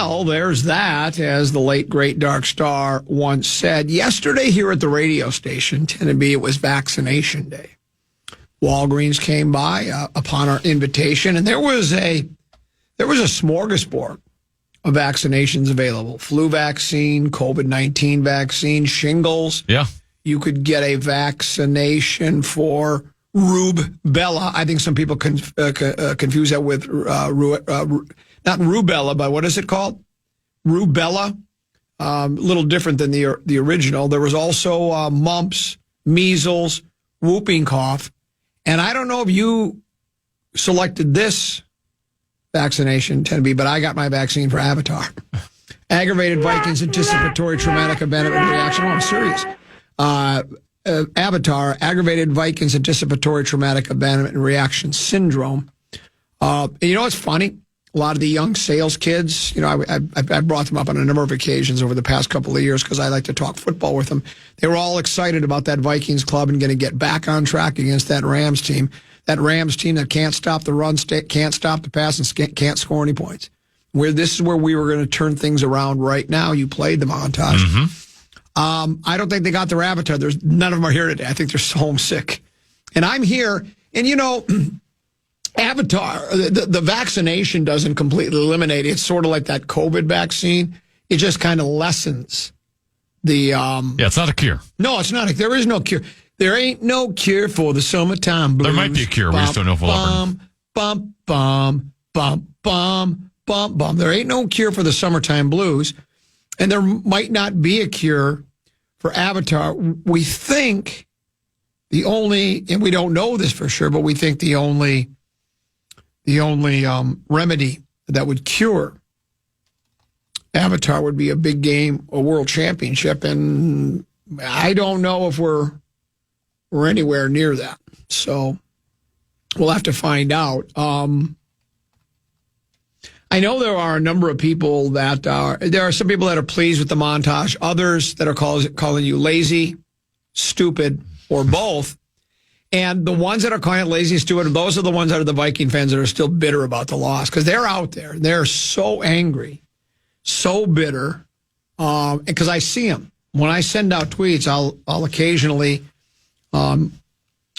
Well, there's that, as the late, great Dark Star once said. Yesterday here at the radio station, Tennessee, it was vaccination day. Walgreens came by upon our invitation, and there was a smorgasbord of vaccinations available. Flu vaccine, COVID-19 vaccine, shingles. Yeah. You could get a vaccination for rubella. I think some people confuse that with not rubella, but what is it called? Rubella. A little different than the original. There was also mumps, measles, whooping cough. And I don't know if you selected this vaccination, Tennessee, but I got my vaccine for Avatar. Aggravated Vikings anticipatory traumatic abandonment reaction. Oh, I'm serious. Avatar, aggravated Vikings anticipatory traumatic abandonment reaction syndrome. And you know what's funny? A lot of the young sales kids, you know, I brought them up on a number of occasions over the past couple of years because I like to talk football with them. They were all excited about that Vikings club and going to get back on track against that Rams team. That Rams team that can't stop the run, can't stop the pass, and can't score any points. This is where we were going to turn things around right now. You played the montage. Mm-hmm. I don't think they got their Avatar. There's none of them are here today. I think they're so homesick. And I'm here, and you know, Avatar, the vaccination doesn't completely eliminate it. It's sort of like that COVID vaccine. It just kind of lessens the... yeah, it's not a cure. No, it's not. There is no cure. There ain't no cure for the summertime blues. There might be a cure. We just don't know if we'll ever... Bum, bum, bum, bum, bum, bum. There ain't no cure for the summertime blues. And there might not be a cure for Avatar. We think the only, and we don't know this for sure, but we think the only remedy that would cure Avatar would be a big game, a world championship, and I don't know if we're anywhere near that. So we'll have to find out. I know there are a number of people there are some people that are pleased with the montage, others that are calling you lazy, stupid, or both. And the ones that are calling it lazy and stupid, those are the ones that are the Viking fans that are still bitter about the loss because they're out there. They're so angry, so bitter, because I see them. When I send out tweets, I'll occasionally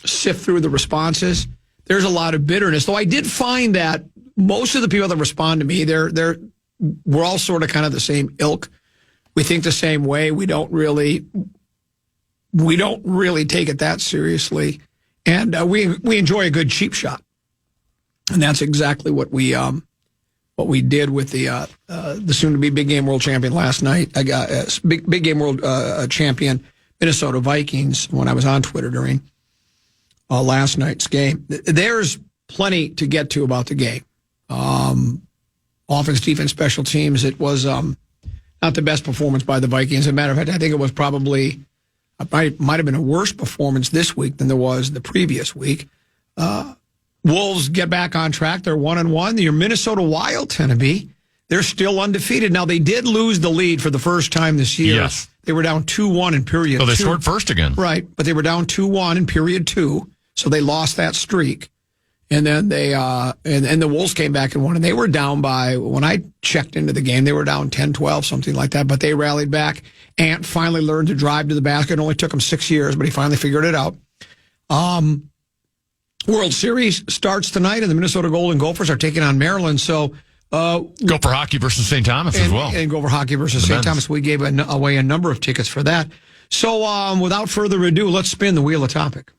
sift through the responses. There's a lot of bitterness, though I did find that most of the people that respond to me, we're all sort of kind of the same ilk. We think the same way. We don't really take it that seriously. And we enjoy a good cheap shot, and that's exactly what we did with the soon-to-be Big Game World Champion last night. I got Big Game World Champion Minnesota Vikings when I was on Twitter during last night's game. There's plenty to get to about the game. Offense, defense, special teams. It was not the best performance by the Vikings. As a matter of fact, I think it was probably. Might have been a worse performance this week than there was the previous week. Wolves get back on track. They're 1-1. Your Minnesota Wild, Tennessee, they're still undefeated. Now, they did lose the lead for the first time this year. Yes. They were down 2-1 in period 2. So they scored first again. Right, but they were down 2-1 in period 2, so they lost that streak. And then they and the Wolves came back and won, and they were down by, when I checked into the game, they were down 10-12, something like that, but they rallied back. Ant finally learned to drive to the basket. It only took him 6 years, but he finally figured it out. World Series starts tonight, and the Minnesota Golden Gophers are taking on Maryland. So Gopher Hockey versus St. Thomas as well. And Gopher Hockey versus St. Thomas. We gave away a number of tickets for that. So without further ado, let's spin the wheel of topic.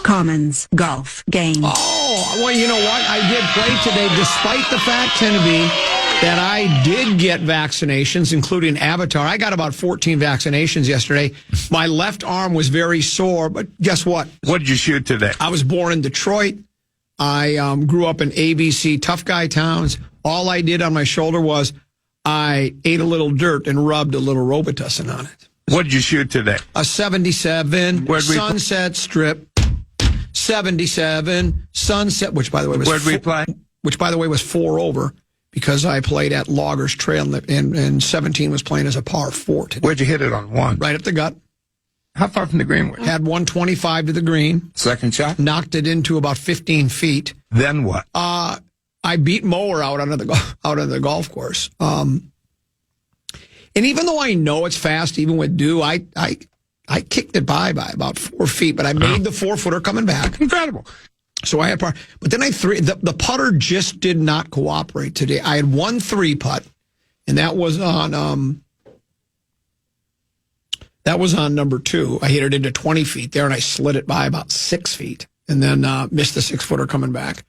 Commons golf game. Oh, well, you know what? I did play today, despite the fact, Tennessee, that I did get vaccinations, including Avatar. I got about 14 vaccinations yesterday. My left arm was very sore, but guess what? What did you shoot today? I was born in Detroit. I grew up in ABC tough guy towns. All I did on my shoulder was I ate a little dirt and rubbed a little Robitussin on it. What did you shoot today? A 77 Sunset Strip. 77 Sunset, which by the way was Where'd we play? Which by the way was 4 over because I played at Loggers Trail and 17 was playing as a par 4 today. Where'd you hit it on 1? Right up the gut. How far from the green were you? Had 125 to the green. Second shot? Knocked it into about 15 feet. Then what? I beat Mower out on the golf course. And even though I know it's fast, even with dew, I kicked it by about 4 feet, but I made the 4-footer coming back. Incredible. So I had par. But then the putter just did not cooperate today. I had 1 3-putt, and that was on number 2. I hit it into 20 feet there, and I slid it by about 6 feet, and then missed the 6-footer coming back.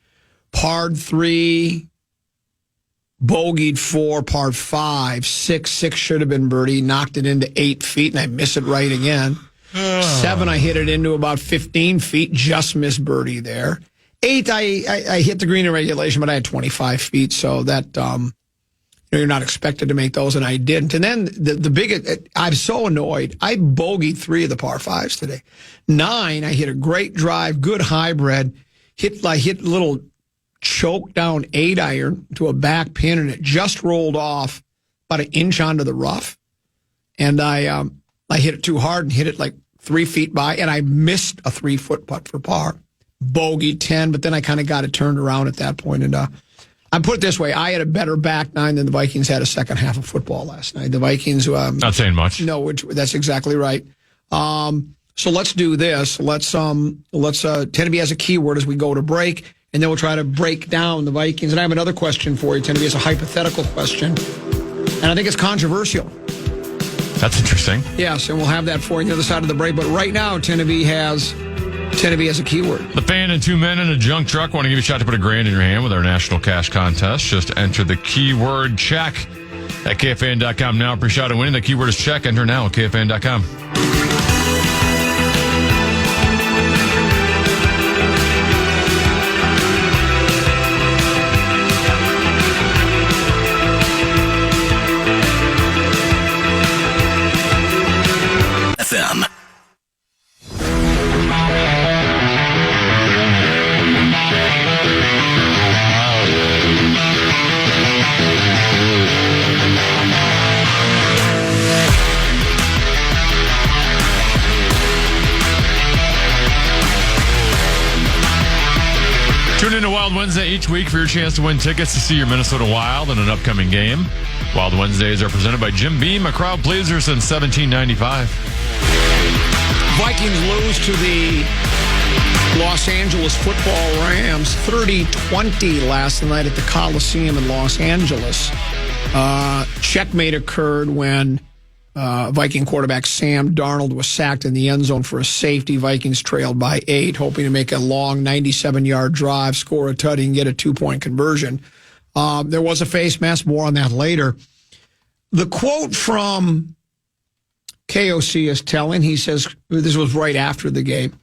Parred 3, bogeyed 4, parred 5, 6 should have been birdie, knocked it into 8 feet, and I miss it right again. 7, I hit it into about 15 feet, just missed birdie there. 8, I hit the green in regulation, but I had 25 feet, so that you're not expected to make those, and I didn't. And then the biggest, I'm so annoyed. I bogeyed 3 of the par 5s today. 9, I hit a great drive, good hybrid, hit little choke down 8-iron to a back pin, and it just rolled off about an inch onto the rough, and I hit it too hard and hit it like 3 feet by, and I missed a 3-foot putt for par. Bogey 10, but then I kind of got it turned around at that point. And I put it this way: I had a better back 9 than the Vikings had a second half of football last night. The Vikings, not saying much. No, that's exactly right. So let's do this. Let's Tenneby has a keyword as we go to break, and then we'll try to break down the Vikings. And I have another question for you, Tenneby. It's a hypothetical question, and I think it's controversial. That's interesting. Yes, and we'll have that for you on the other side of the break. But right now, Tenneby has a keyword. The Fan and 2 men in a junk truck want to give you a shot to put $1,000 in your hand with our national cash contest. Just enter the keyword check at KFAN.com now for a shot at winning. The keyword is check. Enter now at KFAN.com. FM. Tune in to Wild Wednesday each week for your chance to win tickets to see your Minnesota Wild in an upcoming game. Wild Wednesdays are presented by Jim Beam, a crowd pleaser since 1795. Vikings lose to the Los Angeles Football Rams 30-20 last night at the Coliseum in Los Angeles. Checkmate occurred when Viking quarterback Sam Darnold was sacked in the end zone for a safety. Vikings trailed by 8, hoping to make a long 97-yard drive, score a tutty, and get a 2-point conversion. There was a face mask. More on that later. The quote from KOC is telling. He says, this was right after the game,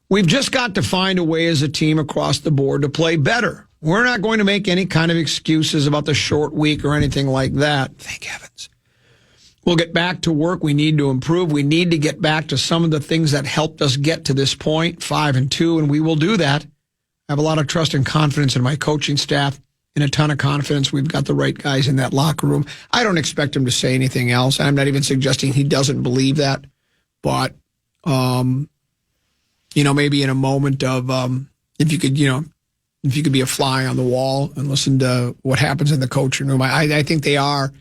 "We've just got to find a way as a team across the board to play better. We're not going to make any kind of excuses about the short week or anything like that. Thank heavens. We'll get back to work. We need to improve. We need to get back to some of the things that helped us get to this point, 5-2, and we will do that. I have a lot of trust and confidence in my coaching staff and a ton of confidence. We've got the right guys in that locker room." I don't expect him to say anything else. I'm not even suggesting he doesn't believe that. But, maybe in a moment of, if you could be a fly on the wall and listen to what happens in the coaching room. I think they are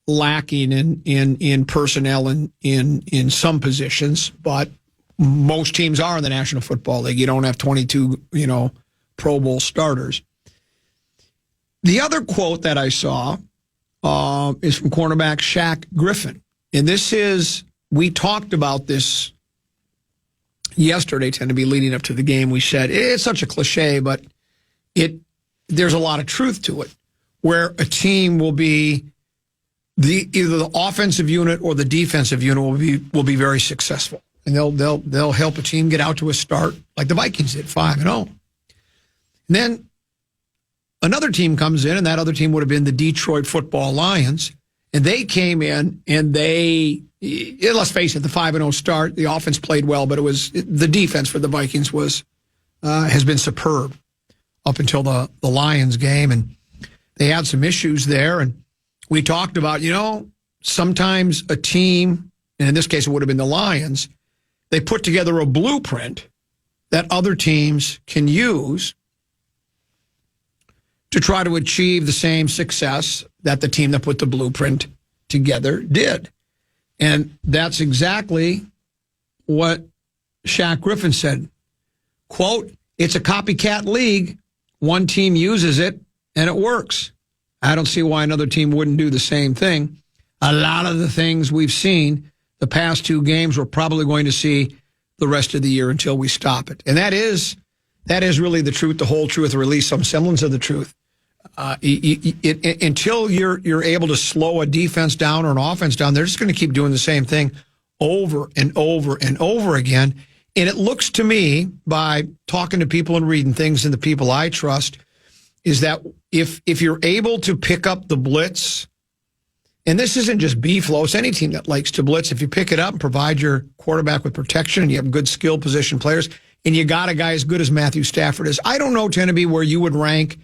lacking in personnel in some positions, but most teams are in the National Football League. You don't have 22, Pro Bowl starters. The other quote that I saw is from cornerback Shaq Griffin. And we talked about this yesterday, Tenneby, leading up to the game. We said it's such a cliche, but there's a lot of truth to it, where a team will be either the offensive unit or the defensive unit will be very successful, and they'll help a team get out to a start like the Vikings did, 5-0. And then another team comes in, and that other team would have been the Detroit Football Lions, and they came in and let's face it, the 5-0 start, the offense played well, but the defense for the Vikings has been superb up until the Lions game, and they had some issues there. And we talked about, sometimes a team, and in this case it would have been the Lions, they put together a blueprint that other teams can use to try to achieve the same success that the team that put the blueprint together did. And that's exactly what Shaq Griffin said. Quote, "It's a copycat league. One team uses it, and it works. I don't see why another team wouldn't do the same thing. A lot of the things we've seen the past 2 games, we're probably going to see the rest of the year until we stop it." And that is really the truth, the whole truth, or at least some semblance of the truth. Until you're able to slow a defense down or an offense down, they're just going to keep doing the same thing over and over and over again. And it looks to me, by talking to people and reading things and the people I trust, is that if you're able to pick up the blitz, and this isn't just B-flow, it's any team that likes to blitz. If you pick it up and provide your quarterback with protection and you have good skill position players, and you got a guy as good as Matthew Stafford is, I don't know, Tenneby, where you would rank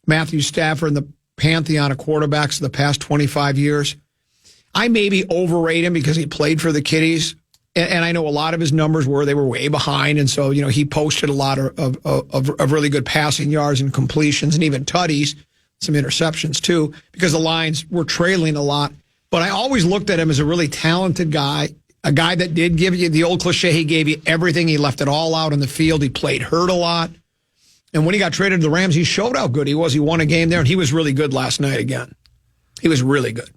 Matthew Stafford in the pantheon of quarterbacks of the past 25 years. I maybe overrate him because he played for the Kitties, and I know a lot of his numbers they were way behind, and so he posted a lot of really good passing yards and completions and even tutties, some interceptions too, because the Lions were trailing a lot. But I always looked at him as a really talented guy, a guy that did give you the old cliche, he gave you everything, he left it all out on the field, he played hurt a lot. And when he got traded to the Rams, he showed how good he was. He won a game there, and he was really good last night again. He was really good.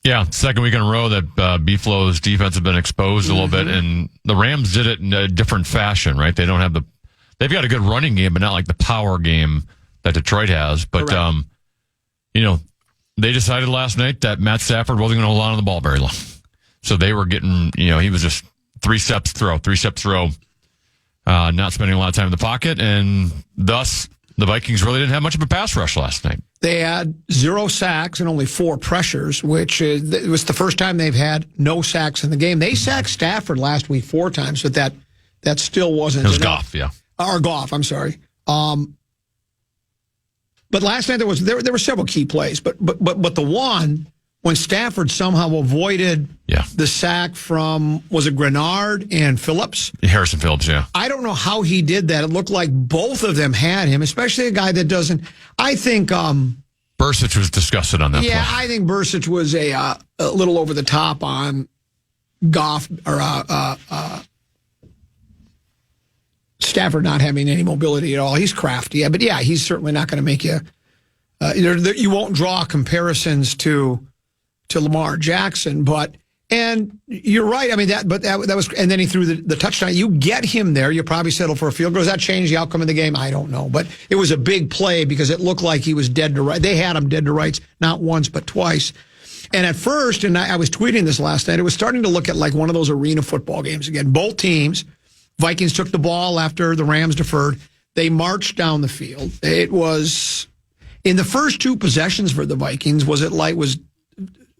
Yeah, second week in a row that B-Flow's defense has been exposed a little bit, and the Rams did it in a different fashion, right? They've got a good running game, but not like the power game that Detroit has. But, they decided last night that Matt Stafford wasn't going to hold on to the ball very long. So they were getting, he was just three-step throw, not spending a lot of time in the pocket, and thus the Vikings really didn't have much of a pass rush last night. They had 0 sacks and only 4 pressures, which it was the first time they've had no sacks in the game. They sacked Stafford last week 4 times, but that still wasn't enough. It was Goff, yeah. Or Goff, I'm sorry. But last night there were several key plays, but the one when Stafford somehow avoided the sack from, was it Grenard and Phillips? Harrison Phillips, yeah. I don't know how he did that. It looked like both of them had him, especially a guy that doesn't. I think Bursic was disgusted on that play. I think Bursic was a little over the top on Goff or Stafford not having any mobility at all. He's crafty, but he's certainly not going to make you. You won't draw comparisons to Lamar Jackson, and you're right. I mean that was, and then he threw the touchdown. You get him there, you probably settle for a field goal. Does that change the outcome of the game? I don't know, but it was a big play because it looked like he was dead to rights. They had him dead to rights, not once but twice. And at first, and I was tweeting this last night, it was starting to look at like one of those arena football games again. Both teams, Vikings took the ball after the Rams deferred. They marched down the field. It was in the first 2 possessions for the Vikings.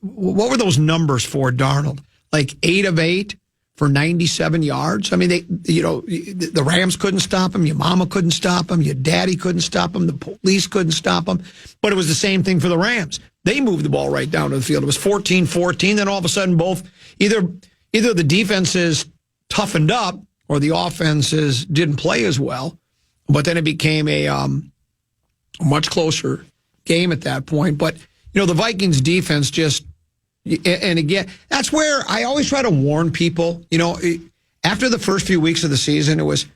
What were those numbers for Darnold? Like 8 of 8 for 97 yards. I mean, the Rams couldn't stop him. Your mama couldn't stop him. Your daddy couldn't stop him. The police couldn't stop him. But it was the same thing for the Rams. They moved the ball right down to the field. It was 14-14. Then all of a sudden, both either the defenses toughened up or the offenses didn't play as well. But then it became a much closer game at that point. But the Vikings defense just. And again, that's where I always try to warn people. After the first few weeks of the season, it was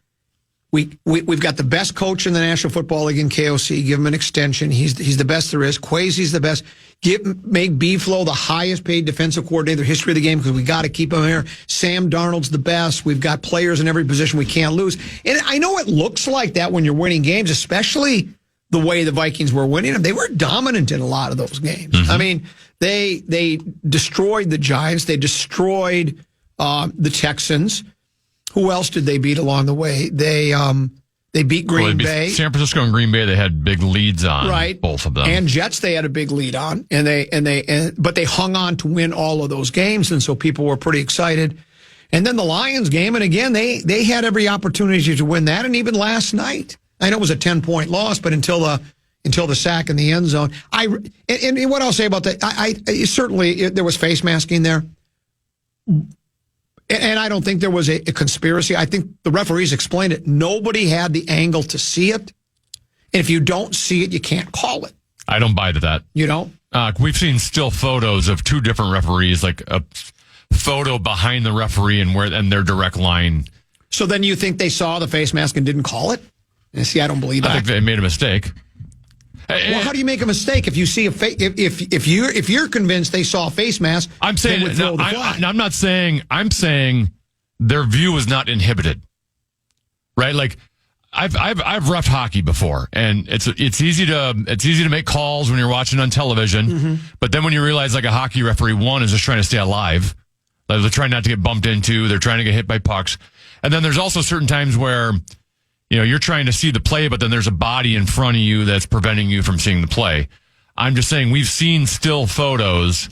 we've got the best coach in the National Football League in KOC. Give him an extension. He's the best there is. Kwesi's the best. Make B-Flow the highest paid defensive coordinator in the history of the game because we got to keep him here. Sam Darnold's the best. We've got players in every position we can't lose. And I know it looks like that when you're winning games, especially the way the Vikings were winning them. They were dominant in a lot of those games. Mm-hmm. I mean, they destroyed the Giants. They destroyed the Texans. Who else did they beat along the way? They beat Green Bay. San Francisco and Green Bay, they had big leads on, right? Both of them. And Jets, they had a big lead on, but they hung on to win all of those games, and so people were pretty excited. And then the Lions game, and again, they had every opportunity to win that, and even last night. I know it was a 10-point loss, but until the sack in the end zone, and what I'll say about that, certainly there was face masking there. And I don't think there was a conspiracy. I think the referees explained it. Nobody had the angle to see it. And if you don't see it, you can't call it. I don't buy to that. You know? We've seen still photos of two different referees, like a photo behind the referee and their direct line. So then you think they saw the face mask and didn't call it? And see, I don't believe that. I think they made a mistake. Well, how do you make a mistake if you see if you're convinced they saw a face mask? I'm saying they would throw the flag. I'm not saying. I'm saying their view was not inhibited, right? Like I've reffed hockey before, and it's easy to make calls when you're watching on television, but then when you realize like a hockey referee, one is just trying to stay alive, like they're trying not to get bumped into, they're trying to get hit by pucks, and then there's also certain times where, you know, you're trying to see the play, but then there's a body in front of you that's preventing you from seeing the play. I'm just saying we've seen still photos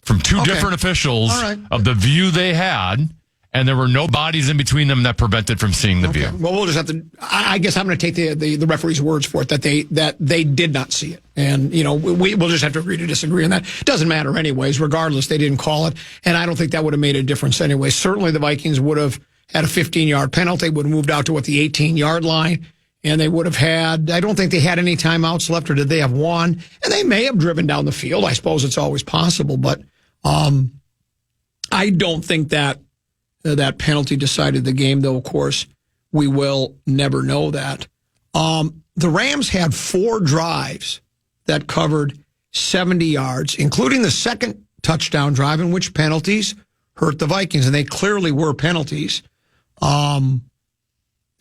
from two different officials of the view they had, and there were no bodies in between them that prevented from seeing the view. Well, we'll just have to. I guess I'm going to take the referee's words for it that they did not see it, and you know we'll just have to agree to disagree on that. It doesn't matter anyways. Regardless, they didn't call it, and I don't think that would have made a difference anyway. Certainly, the Vikings would have had a 15-yard penalty, would have moved out to the 18-yard line, and they would have had. I don't think they had any timeouts left, or did they have one? And they may have driven down the field. I suppose it's always possible, but I don't think that penalty decided the game, though, of course, we will never know that. The Rams had 4 drives that covered 70 yards, including the second touchdown drive in which penalties hurt the Vikings, and they clearly were penalties. There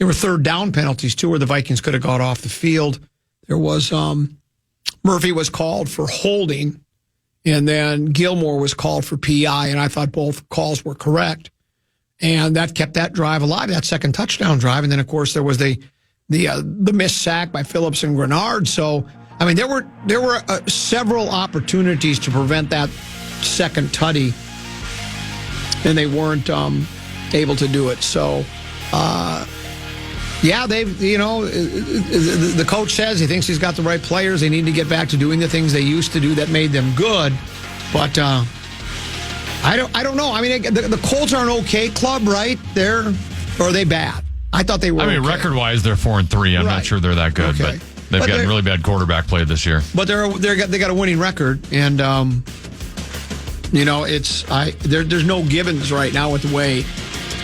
were third down penalties, too, where the Vikings could have got off the field. There was Murphy was called for holding, and then Gilmore was called for PI, and I thought both calls were correct. And that kept that drive alive, that second touchdown drive. And then, of course, there was the missed sack by Phillips and Grenard. So, I mean, there were several opportunities to prevent that second tutty, and they weren't able to do it. So, yeah, they've, you know, the coach says he thinks he's got the right players. They need to get back to doing the things they used to do that made them good. But I don't know. I mean, the Colts are an okay club, right? Or are they bad? I thought they were. I mean, okay. Record-wise, they're 4-3. I'm not sure they're that good, but they've gotten really bad quarterback play this year. But they got a winning record, and you know, there's no givens right now with the way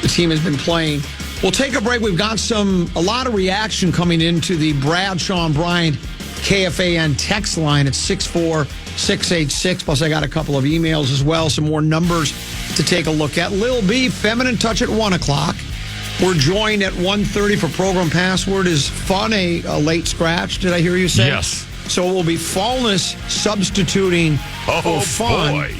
the team has been playing. We'll take a break. We've got a lot of reaction coming into the Brad, Sean, Bryant KFAN text line at 64686. Plus, I got a couple of emails as well, some more numbers to take a look at. Lil B, Feminine Touch at 1 o'clock. We're joined at 1:30 for program password. Is fun a late scratch, did I hear you say? Yes. So it will be Fallness substituting for fun. Boy.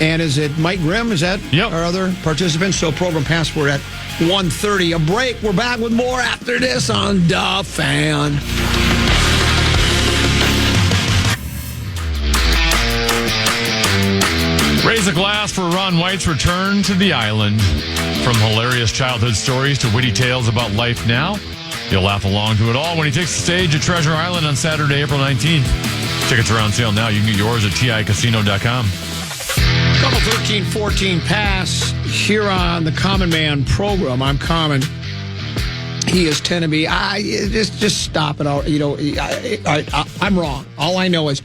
And is it Mike Grimm? Is that our other participant? So program password at 1:30. A break. We're back with more after this on Da Fan. Raise a glass for Ron White's return to the island. From hilarious childhood stories to witty tales about life now, you'll laugh along to it all when he takes the stage at Treasure Island on Saturday, April 19th. Tickets are on sale now. You can get yours at TICasino.com. Couple 13-14 pass here on the Common Man program. I'm Common. He is Teneby. Just stop it all. You know, I'm wrong. All I know is,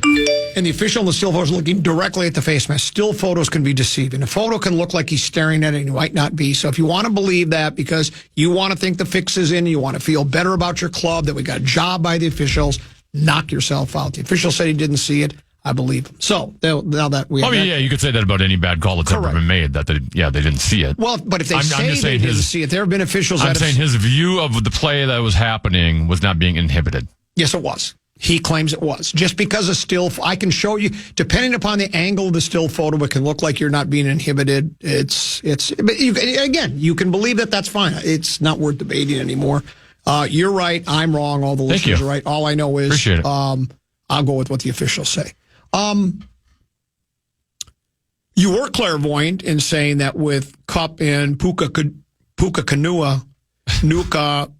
and the official in the still photos looking directly at the face mask. Still photos can be deceiving. A photo can look like he's staring at it, and he might not be. So if you want to believe that because you want to think the fix is in, you want to feel better about your club, that we got a job by the officials, knock yourself out. The official said he didn't see it. I believe him. So now that we, you could say that about any bad call that's ever been made. That they didn't see it. Well, but if they they didn't see it, there have been officials. I'm saying his view of the play that was happening was not being inhibited. Yes, it was. He claims it was. Just because a still, I can show you, depending upon the angle of the still photo, it can look like you're not being inhibited. But you can believe that. That's fine. It's not worth debating anymore. You're right. I'm wrong. All the listeners are right. All I know is, appreciate it. I'll go with what the officials say. You were clairvoyant in saying that with Cup and Puka Nuka,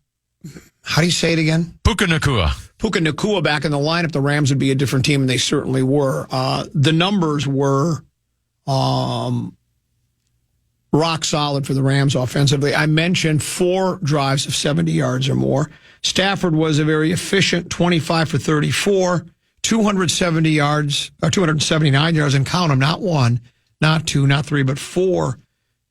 how do you say it again? Puka Nakua back in the lineup, the Rams would be a different team, and they certainly were. The numbers were rock solid for the Rams offensively. I mentioned 4 drives of 70 yards or more. Stafford was a very efficient 25 for 34, 270 yards, or 279 yards, and count them, not 1, not 2, not 3, but 4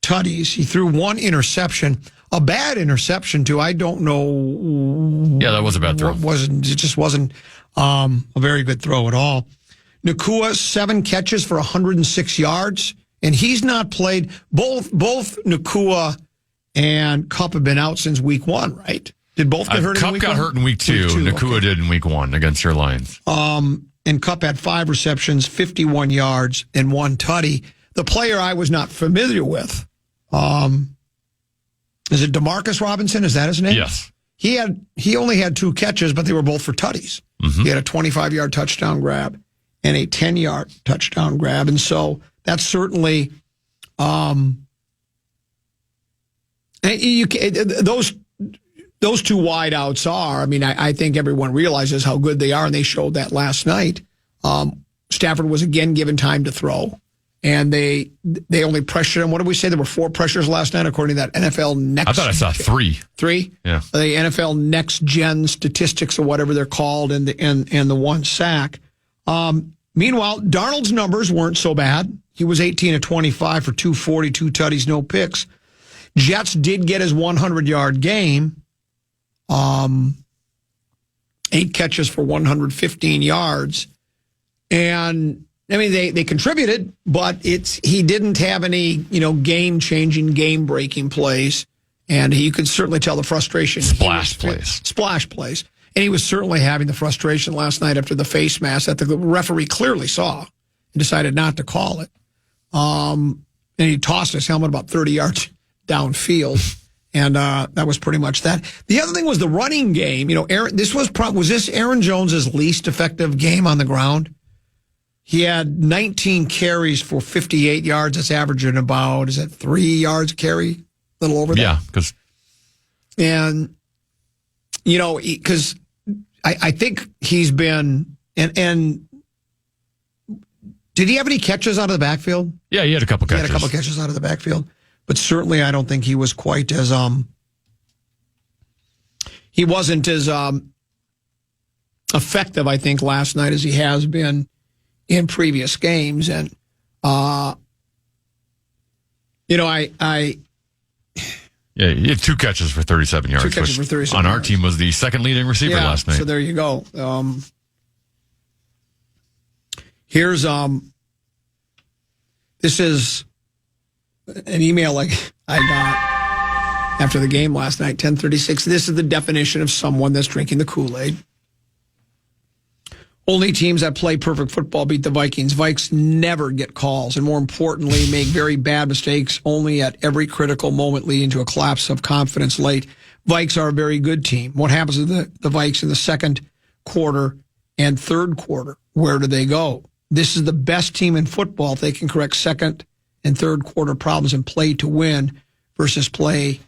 tutties. He threw 1 interception, a bad interception too. I don't know. Yeah, that was a bad throw. It just wasn't a very good throw at all. Nakua, 7 catches for 106 yards, and he's not played. Both Nakua and Kupp have been out since week 1, right? Did both get hurt in Kupp week 1? got hurt in week 2. Nakua did in week 1 against your Lions. And Kupp had 5 receptions, 51 yards, and 1 tutty. The player I was not familiar with, is it DeMarcus Robinson? Is that his name? Yes. He only had 2 catches, but they were both for tutties. Mm-hmm. He had a 25-yard touchdown grab and a 10-yard touchdown grab. And so that's certainly those 2 wideouts are. I mean, I think everyone realizes how good they are, and they showed that last night. Stafford was again given time to throw, and they only pressured him. What did we say? There were 4 pressures last night, according to that NFL Next. I thought I saw 3. 3? Yeah. The NFL Next Gen statistics or whatever they're called, and the 1 sack. Meanwhile, Darnold's numbers weren't so bad. He was 18 of 25 for 240, 2 tutties, no picks. Jets did get his 100-yard game. 8 catches for 115 yards. And I mean, they contributed, but he didn't have any, game-changing, game-breaking plays. And you could certainly tell the frustration. Splash plays. And he was certainly having the frustration last night after the face mask that the referee clearly saw and decided not to call it. And he tossed his helmet about 30 yards downfield. And that was pretty much that. The other thing was the running game. Was this Aaron Jones's least effective game on the ground? He had 19 carries for 58 yards. That's averaging about, 3 yards a carry? A little over that. Yeah, because. And, because I think he's been, and did he have any catches out of the backfield? Yeah, he had a couple catches. He had a couple catches out of the backfield. But certainly I don't think he was quite as, he wasn't as effective, I think, last night as he has been in previous games. And, Yeah, he had 2 catches for 37 yards. 2 catches for 37 on our yards. team was the second leading receiver last night. So there you go. Here's this is an email I got after the game last night, 10:36. This is the definition of someone that's drinking the Kool-Aid. Only teams that play perfect football beat the Vikings. Vikes never get calls, and more importantly, make very bad mistakes only at every critical moment, leading to a collapse of confidence late. Vikes are a very good team. What happens to the Vikes in the second quarter and third quarter? Where do they go? This is the best team in football if they can correct second and third quarter problems and play to win versus play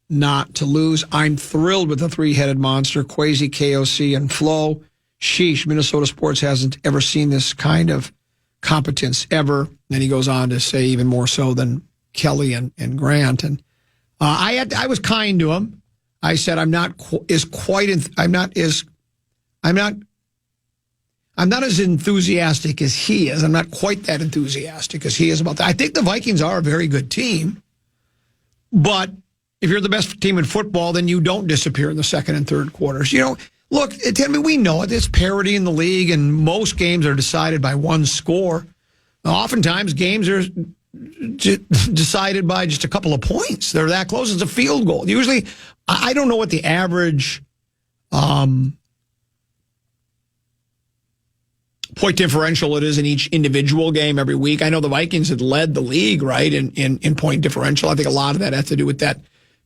not to lose. I'm thrilled with the 3-headed monster, Kwesi, KOC, and Flo. Sheesh, Minnesota sports hasn't ever seen this kind of competence ever. And he goes on to say even more so than Kelly and Grant. And I was kind to him. I said I'm not as enthusiastic as he is. I'm not quite that enthusiastic as he is about that. I think the Vikings are a very good team, but if you're the best team in football, then you don't disappear in the second and third quarters. Look, we know it. There's parity in the league, and most games are decided by one score. Oftentimes, games are decided by just a couple of points. They're that close. It's a field goal. Usually, I don't know what the average point differential it is in each individual game every week. I know the Vikings had led the league, right, in point differential. I think a lot of that has to do with that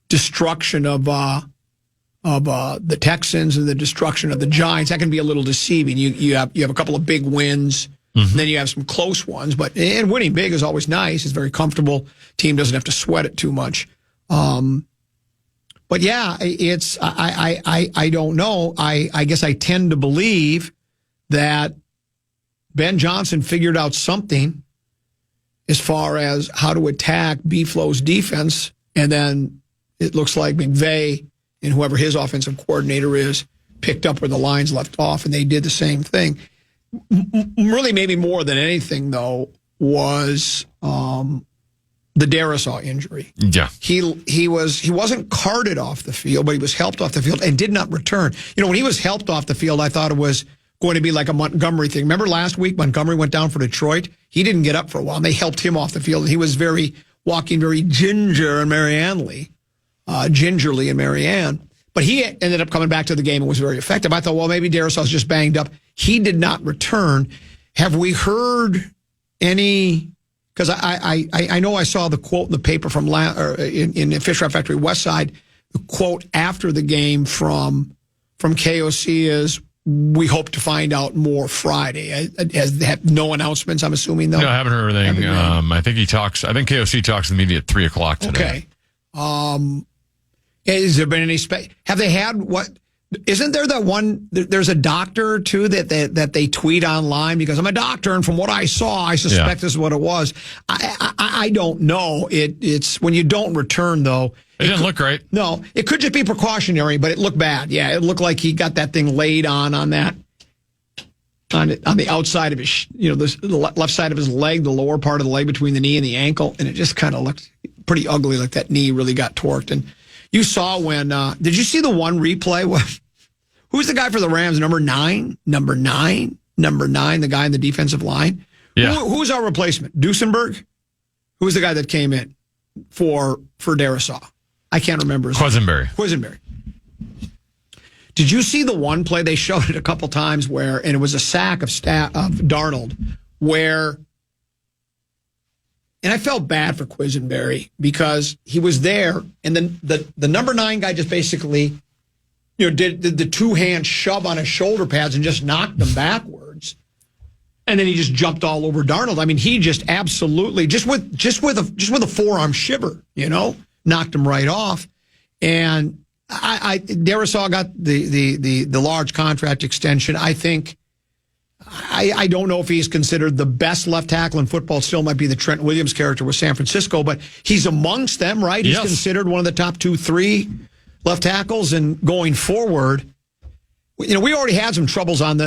destruction of the Texans and the destruction of the Giants. That can be a little deceiving. You have a couple of big wins, and then you have some close ones. And winning big is always nice. It's very comfortable. Team doesn't have to sweat it too much. But yeah, I don't know. I guess I tend to believe that Ben Johnson figured out something as far as how to attack B-Flow's defense. And then it looks like McVay and whoever his offensive coordinator is picked up where the lines left off, and they did the same thing. Really, maybe more than anything, though, was the Darisaw injury. Yeah. He wasn't carted off the field, but he was helped off the field and did not return. You know, when he was helped off the field, I thought it was going to be like a Montgomery thing. Remember last week Montgomery went down for Detroit? He didn't get up for a while, and they helped him off the field. And he was walking very gingerly in Marianne. But he ended up coming back to the game and was very effective. I thought, well, maybe Darisaw's just banged up. He did not return. Have we heard any? Because I know I saw the quote in the paper from in Fish Wrap Factory West Side. The quote after the game from KOC is, "We hope to find out more Friday." Has had no announcements, I'm assuming, though? No, I haven't heard anything. I think KOC talks to the media at 3:00 today. Okay. Has there been any have they had what? Isn't there that one? There's a doctor too that they tweet online because I'm a doctor and from what I saw, I suspect this is what it was. I don't know. It's when you don't return though. It didn't look right. No, it could just be precautionary, but it looked bad. Yeah, it looked like he got that thing laid on the outside of his, the left side of his leg, the lower part of the leg between the knee and the ankle, and it just kind of looked pretty ugly, like that knee really got torqued. And you saw when, did you see the one replay? Who's the guy for the Rams? Number nine, the guy in the defensive line. Yeah. Who's our replacement? Duesenberg? Who's the guy that came in for Darisaw? I can't remember. Quisenberry. Did you see the one play? They showed it a couple times and it was a sack of Darnold where, and I felt bad for Quisenberry because he was there, and then the number 9 guy just basically, did the 2-hand shove on his shoulder pads and just knocked them backwards, and then he just jumped all over Darnold. I mean, he just absolutely just with a forearm shiver, knocked him right off, and Darisaw got the large contract extension. I think. I don't know if he's considered the best left tackle in football. Still might be the Trent Williams character with San Francisco, but he's amongst them, right? He's considered one of the top 2-3 left tackles. And going forward, we already had some troubles on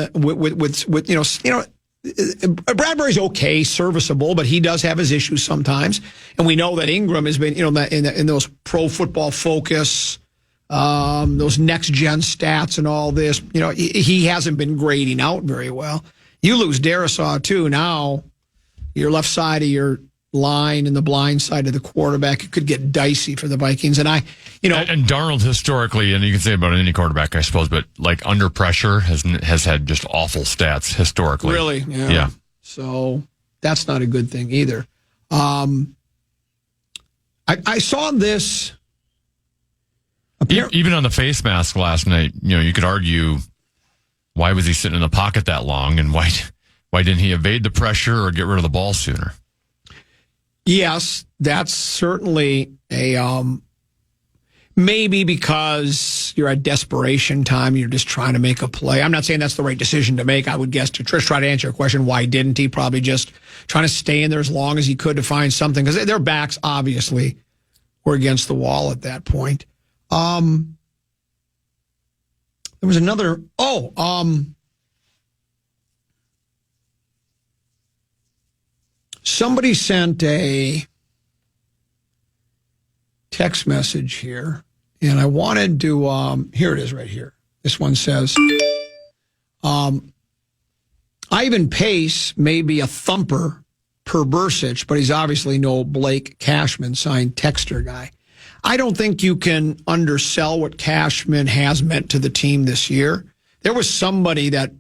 Bradbury's okay, serviceable, but he does have his issues sometimes. And we know that Ingram has been, in those Pro Football Focus, those next gen stats and all this, he hasn't been grading out very well. You lose Darisaw too. Now your left side of your line and the blind side of the quarterback, it could get dicey for the Vikings. And and Darnold historically, and you can say about any quarterback, I suppose, but like under pressure has had just awful stats historically. Really? Yeah. So that's not a good thing either. I saw this. Even on the face mask last night, you could argue, why was he sitting in the pocket that long, and why didn't he evade the pressure or get rid of the ball sooner? Yes, that's certainly a maybe because you're at desperation time, you're just trying to make a play. I'm not saying that's the right decision to make. I would guess to try to answer your question, why didn't he? Probably just trying to stay in there as long as he could to find something, because their backs obviously were against the wall at that point. There was another. Somebody sent a text message here, and I wanted to. Here it is, right here. This one says, "Ivan Pace may be a thumper per Bursich, but he's obviously no Blake Cashman signed texter guy." I don't think you can undersell what Cashman has meant to the team this year. There was somebody that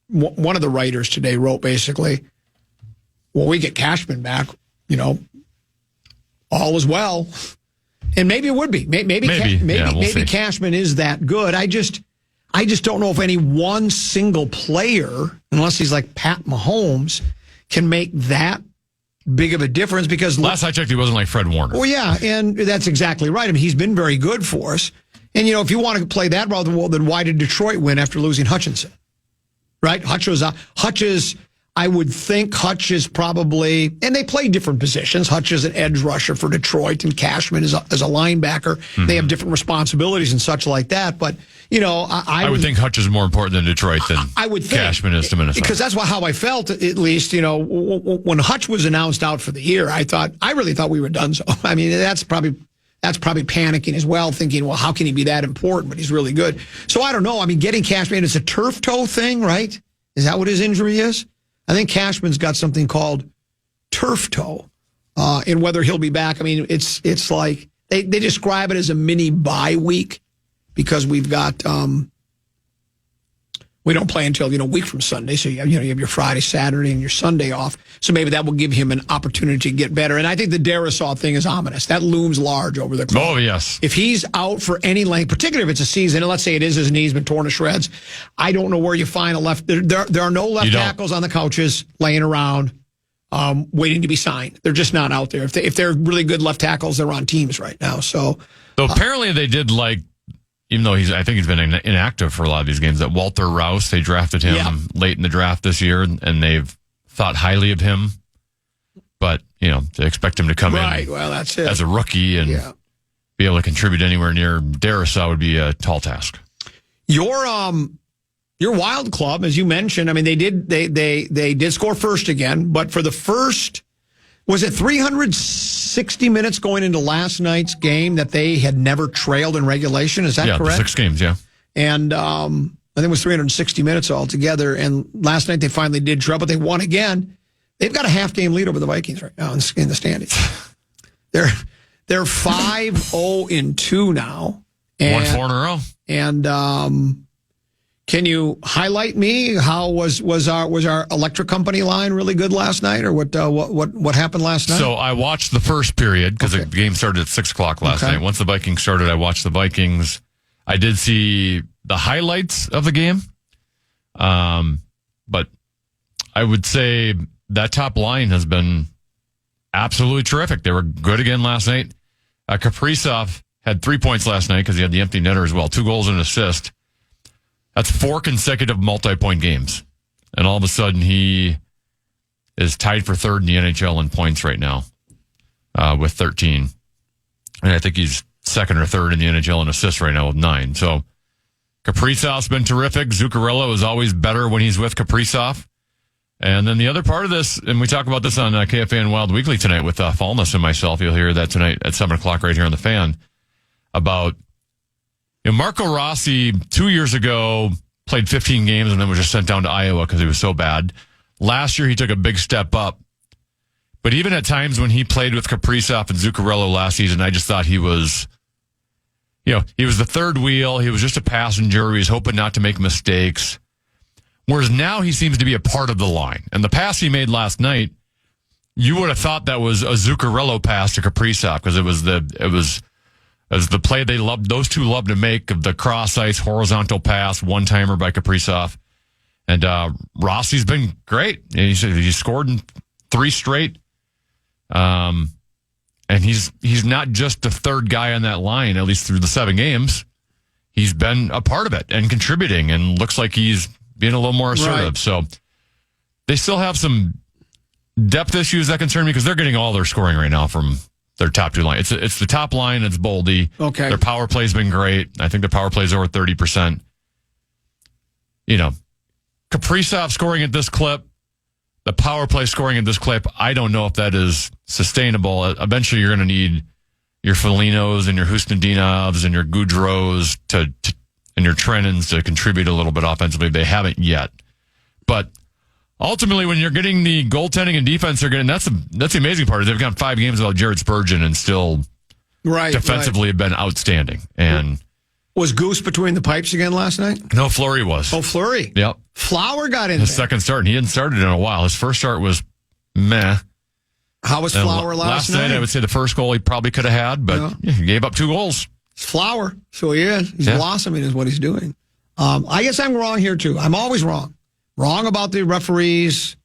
one of the writers today wrote basically, well, we get Cashman back, all is well. And maybe it would be. Maybe Cashman is that good. I just don't know if any one single player, unless he's like Pat Mahomes, can make that big of a difference, because last I checked, he wasn't like Fred Warner. Well, yeah, and that's exactly right. I mean, he's been very good for us. And, if you want to play that route, well, then why did Detroit win after losing Hutchinson? Right? Hutch, I would think Hutch is probably, and they play different positions. Hutch is an edge rusher for Detroit, and Cashman is a linebacker. Mm-hmm. They have different responsibilities and such like that. But, I would think Hutch is more important than Detroit than I would think, Cashman is to Minnesota. Because that's how I felt, at least, when Hutch was announced out for the year, I really thought we were done so. I mean, that's probably panicking as well, thinking, well, how can he be that important? But he's really good. So I don't know. I mean, getting Cashman, it's a turf toe thing, right? Is that what his injury is? I think Cashman's got something called turf toe, and whether he'll be back. I mean, it's like they describe it as a mini bye week because we've got we don't play until a week from Sunday, so you have your Friday, Saturday, and your Sunday off. So maybe that will give him an opportunity to get better. And I think the Darisaw thing is ominous. That looms large over the club. Oh yes, if he's out for any length, particularly if it's a season, and let's say it is his knee's been torn to shreds, I don't know where you find a left. There are no left tackles on the couches laying around, waiting to be signed. They're just not out there. If they're really good left tackles, they're on teams right now. So apparently they did even though I think he's been inactive for a lot of these games, that Walter Rouse, they drafted him late in the draft this year, and they've thought highly of him. But, they expect him to come in that's it. As a rookie and be able to contribute anywhere near Darisaw would be a tall task. Your Wild Club, as you mentioned, I mean, they did score first again, but for the first, was it 360 minutes going into last night's game that they had never trailed in regulation? Is that correct? Yeah, 6 games, yeah. And I think it was 360 minutes altogether. And last night they finally did trail, but they won again. They've got a half-game lead over the Vikings right now in the standings. They're 5-0-2 now. And 1-4 in a row. And can you highlight me? How was our electric company line really good last night, or what happened last night? So I watched the first period because the game started at 6:00 last night. Once the Vikings started, I watched the Vikings. I did see the highlights of the game, but I would say that top line has been absolutely terrific. They were good again last night. Kaprizov had 3 points last night because he had the empty netter as well. 2 goals and an assist. That's 4 consecutive multi-point games. And all of a sudden, he is tied for third in the NHL in points right now with 13. And I think he's second or third in the NHL in assists right now with 9. So Kaprizov's been terrific. Zuccarello is always better when he's with Kaprizov. And then the other part of this, and we talk about this on KFAN Wild Weekly tonight with Fallness and myself. You'll hear that tonight at 7 o'clock right here on the Fan about Marco Rossi 2 years ago played 15 games and then was just sent down to Iowa because he was so bad. Last year, he took a big step up. But even at times when he played with Kaprizov and Zuccarello last season, I just thought he was, he was the third wheel. He was just a passenger. He was hoping not to make mistakes. Whereas now he seems to be a part of the line. And the pass he made last night, you would have thought that was a Zuccarello pass to Kaprizov because it was the play those two love to make of the cross-ice horizontal pass, one-timer by Kaprizov. And Rossi's been great. He scored in 3 straight. And he's not just the third guy on that line, at least through the 7 games. He's been a part of it and contributing and looks like he's being a little more assertive. Right. So they still have some depth issues that concern me because they're getting all their scoring right now from their top 2 line. It's the top line. It's Boldy. Okay. Their power play's been great. I think their power play's over 30%. Kaprizov scoring at this clip, the power play scoring at this clip, I don't know if that is sustainable. Eventually you're going to need your Felinos and your Husnadinovs and your Goudreaus and your Trennans to contribute a little bit offensively. They haven't yet. But ultimately, when you're getting the goaltending and defense, they're getting that's the amazing part. Is they've got 5 games without Jared Spurgeon and still defensively have been outstanding. And was Goose between the pipes again last night? No, Fleury was. Oh, Fleury. Yep. Flower got in his second start, and he hadn't started in a while. His first start was meh. How was Flower last night? I would say the first goal he probably could have had, but he gave up 2 goals. It's Flower, so he is. He's blossoming is what he's doing. I guess I'm wrong here, too. I'm always wrong. Wrong about the referees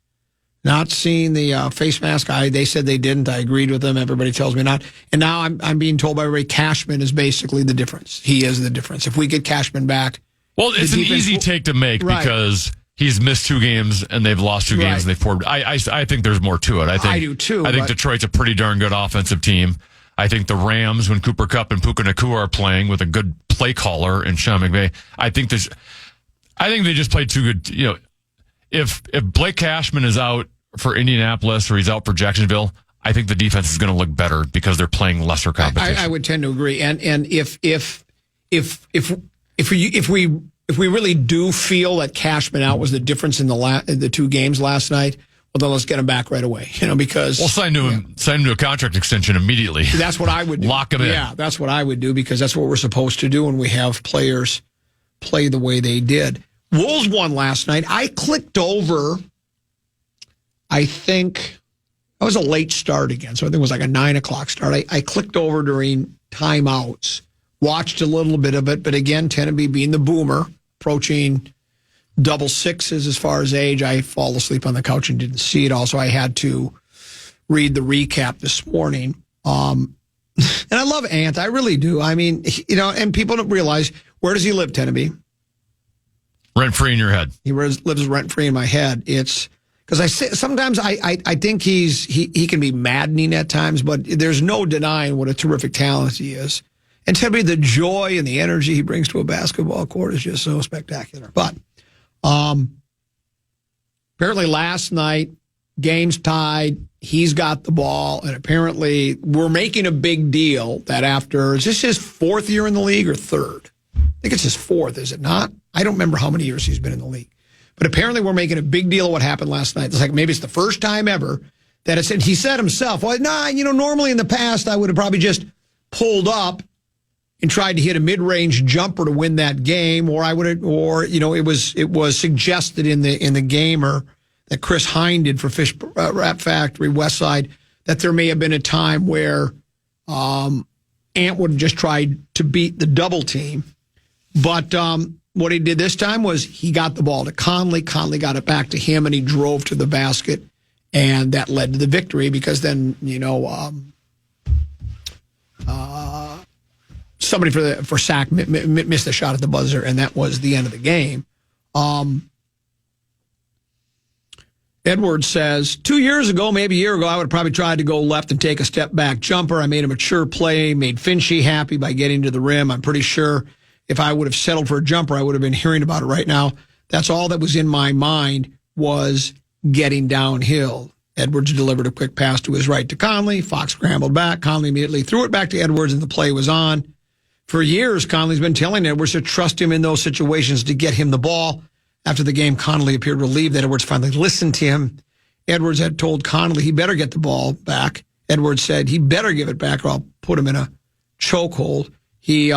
not seeing the face mask. They said they didn't. I agreed with them. Everybody tells me not. And now I'm being told by everybody Cashman is basically the difference. He is the difference. If we get Cashman back. Well, it's an easy take to make because he's missed 2 games and they've lost 2 games and they've poured. I think there's more to it. I do too. I think Detroit's a pretty darn good offensive team. I think the Rams, when Cooper Kupp and Puka Nacua are playing with a good play caller and Sean McVay, I think they just played too good. You know, if Blake Cashman is out for Indianapolis or he's out for Jacksonville, I think the defense is going to look better because they're playing lesser competition. I would tend to agree. And if we really do feel that Cashman out was the difference in the 2 games last night, well, then let's get him back right away. Because sign him to a contract extension immediately. That's what I would do. Lock him in. Yeah, that's what I would do because that's what we're supposed to do when we have players play the way they did. Wolves won last night. I clicked over. I think that was a late start again, so I think it was like a 9:00 start. I clicked over during timeouts, watched a little bit of it, but again, Tenneby being the boomer, approaching double sixes as far as age, I fall asleep on the couch and didn't see it all, so I had to read the recap this morning. And I love Ant, I really do. I mean, and people don't realize, where does he live, Tenneby? Rent-free in your head. He lives rent-free in my head. It's because sometimes I think he can be maddening at times, but there's no denying what a terrific talent he is. And to me, the joy and the energy he brings to a basketball court is just so spectacular. But apparently last night, game's tied. He's got the ball, and apparently we're making a big deal that after, is this his 4th year in the league or 3rd? I think it's his 4th, is it not? I don't remember how many years he's been in the league. But apparently we're making a big deal of what happened last night. It's like maybe it's the first time ever that it's, and he said himself, well, normally in the past I would have probably just pulled up and tried to hit a mid-range jumper to win that game, or it was suggested in the gamer that Chris Hine did for Fish Wrap Factory Westside that there may have been a time where Ant would have just tried to beat the double team. But what he did this time was he got the ball to Conley. Conley got it back to him, and he drove to the basket, and that led to the victory because then, somebody for sack missed the shot at the buzzer, and that was the end of the game. Edwards says, 2 years ago, maybe a year ago, I would have probably tried to go left and take a step back jumper. I made a mature play, made Finchy happy by getting to the rim. I'm pretty sure if I would have settled for a jumper, I would have been hearing about it right now. That's all that was in my mind was getting downhill. Edwards delivered a quick pass to his right to Conley. Fox scrambled back. Conley immediately threw it back to Edwards, and the play was on. For years, Conley's been telling Edwards to trust him in those situations to get him the ball. After the game, Conley appeared relieved that Edwards finally listened to him. Edwards had told Conley he better get the ball back. Edwards said he better give it back or I'll put him in a chokehold. He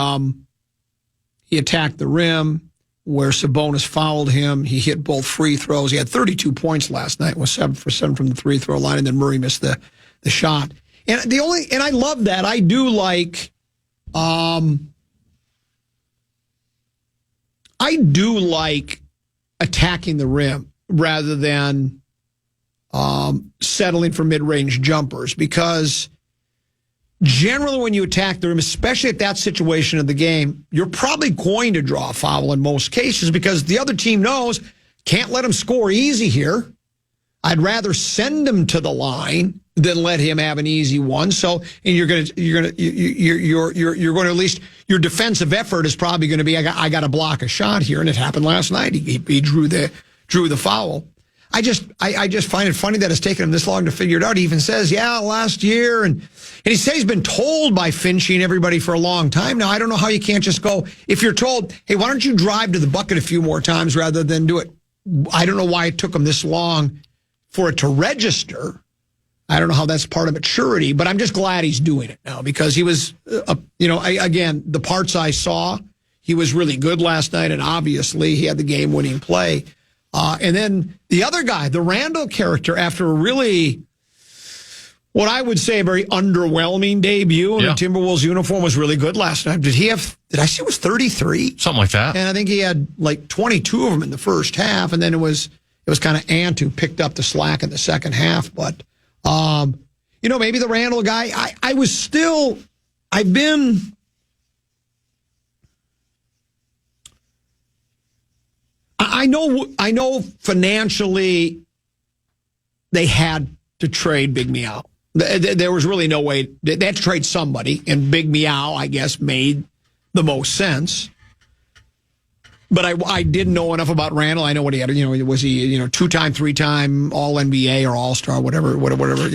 attacked the rim where Sabonis fouled him. He hit both free throws. He had 32 points last night, was 7 for 7 from the free throw line, and then Murray missed the shot. And I love that. I do like attacking the rim rather than settling for mid-range jumpers, because generally when you attack the rim, especially at that situation of the game, you're probably going to draw a foul in most cases because the other team knows can't let him score easy here. I'd rather send him to the line than let him have an easy one. So, and you're going to at least your defensive effort is probably going to be I got to block a shot here, and it happened last night. He drew the foul. I just find it funny that it's taken him this long to figure it out. He even says, last year, and he says he's been told by Finchy and everybody for a long time now. I don't know how you can't just go, if you're told, hey, why don't you drive to the bucket a few more times rather than do it. I don't know why it took him this long for it to register. I don't know how that's part of maturity, but I'm just glad he's doing it now because he was, again, the parts I saw, he was really good last night, and obviously he had the game-winning play. And then the other guy, the Randall character, after a really, what I would say, a very underwhelming debut in a Timberwolves uniform, was really good last night. Did I see it was 33? Something like that. And I think he had like 22 of them in the first half, and then it was kind of Ant who picked up the slack in the second half. But, maybe the Randall guy, I know financially they had to trade Big Meow. There was really no way. They had to trade somebody, and Big Meow, I guess, made the most sense. But I didn't know enough about Randall. I know what he had. Was he 2-time, 3-time All NBA or All Star, whatever,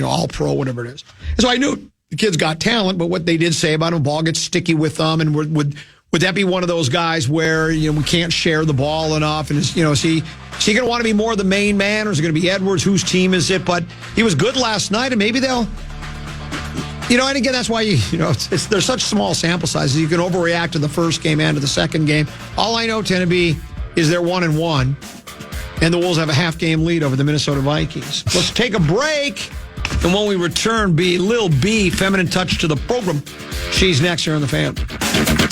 All Pro, whatever it is. So I knew the kid's got talent. But what they did say about him, ball gets sticky with them, and would that be one of those guys where we can't share the ball enough? And is he going to want to be more the main man, or is it going to be Edwards? Whose team is it? But he was good last night, and maybe they'll. And again, that's why there's such small sample sizes. You can overreact to the first game and to the second game. All I know, Tennessee, is they're 1-1, and the Wolves have a half-game lead over the Minnesota Vikings. Let's take a break, and when we return, Lil B, feminine touch to the program. She's next here on The Fan.